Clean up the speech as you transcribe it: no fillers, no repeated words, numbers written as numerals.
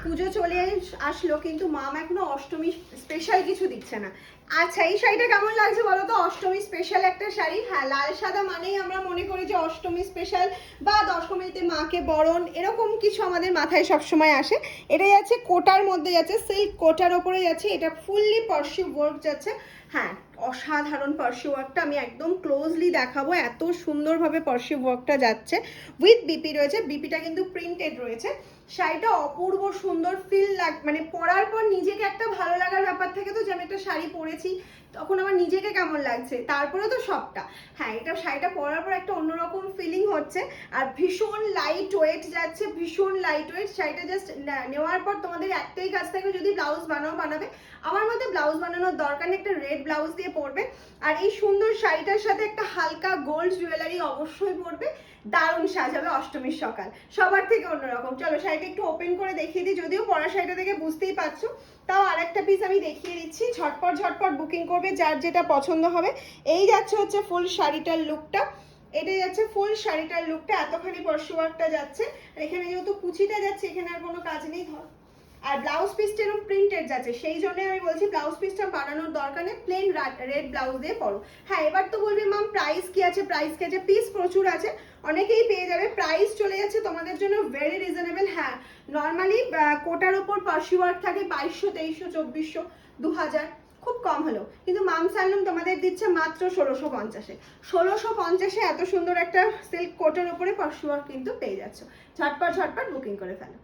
পুজো চলে আসলো কিন্তু মাম এখনো অষ্টমী স্পেশাল কিছু দিচ্ছে না। আচ্ছা এই শাড়িটা কেমন লাগছে বলো তো? অষ্টমী স্পেশাল একটা শাড়ি। হ্যাঁ, লাল সাদা মানেই আমরা মনে করি যে অষ্টমী স্পেশাল বা দশমীতে মাকে বরণ, এরকম কিছু আমাদের মাথায় সবসময় আসে। এটা যাচ্ছে কোটার মধ্যে, যাচ্ছে সিল্ক কোটার ওপরে যাচ্ছে, এটা ফুললি পার্সিউ ওয়ার্ক যাচ্ছে। হ্যাঁ, অসাধারণ পার্সিউ ওয়ার্কটা আমি একদম ক্লোজলি দেখাবো, এত সুন্দরভাবে পার্সিউ ওয়ার্কটা যাচ্ছে। উইথ বিপি রয়েছে, বিপিটা কিন্তু প্রিন্টেড রয়েছে। শাড়িটা অপূর্ব সুন্দর, মানে পরার পর নিজেকে একটা ভালো লাগার ব্যাপার থাকে তো, যে আমি একটা শাড়ি পরেছি তখন আমার নিজেকে কেমন লাগছে, তারপরে তো সবটা। হ্যাঁ, এটা শাড়িটা পরার পর একটা অন্যরকম ফিলিং হচ্ছে। আর ভীষণ লাইট ওয়েট যাচ্ছে, ভীষণ লাইট ওয়েট। শাড়িটা জাস্ট নেওয়ার পর তোমাদের একটাই কাজ থাকবে, যদি ব্লাউজ বানাবে, আমার মতে ব্লাউজ বানানোর দরকার নেই, একটা রেড ব্লাউজ দিয়ে পরবে। আর এই সুন্দর শাড়িটার সাথে একটা হালকা গোল্ড জুয়েলারি অবশ্যই পরবে, দারুণ সাজাবে অষ্টমীর সকাল, সবার থেকে অন্যরকম। চলো শাড়িটা একটু ওপেন করে দেখিয়ে দিই, যদিও পরা শাড়িটা দেখে বুঝতেই পারছো, তাও আরেকটা পিস আমি দেখিয়ে দিচ্ছি। ঝটপট ঝটপট বুকিং করবে যার যেটা পছন্দ হবে। এই যাচ্ছে হচ্ছে ফুল শাড়িটার লুকটা, এটাই যাচ্ছে ফুল শাড়িটার লুকটা, এতখানি পার্সি ওয়ার্কটা যাচ্ছে। এখানে যেহেতু কুচিটা যাচ্ছে, এখানে আর কোনো কাজ নেই ধর। আর ব্লাউজ পিসটা এরকম প্রিন্টেড যাচ্ছে, সেই জন্য আমি বলছি ব্লাউজ পিসটা বানানোর দরকার নেই, প্লেন রেড ব্লাউজ দিয়ে পরো। হ্যাঁ, এবার তো বলবি মাম প্রাইস কি আছে, প্রাইস কি আছে? পিস প্রচুর আছে, অনেকেই পেয়ে যাবে। প্রাইস চলে যাচ্ছে তোমাদের জন্য ভেরি রিজনেবল। হ্যাঁ, নর্মালি কোটার ওপর পার্সি ওয়ার্ক থাকে 2200, 2300, 2400, 2000, খুব কম হলো, কিন্তু মাম সালুন তোমাদের দিচ্ছে মাত্র 1650-এ। 1650-এ এত সুন্দর একটা সিল্ক কোটের ওপরে পার্সি ওয়ার্ক কিন্তু পেয়ে যাচ্ছ। ঝটপট ঝটপট বুকিং করে ফেলো।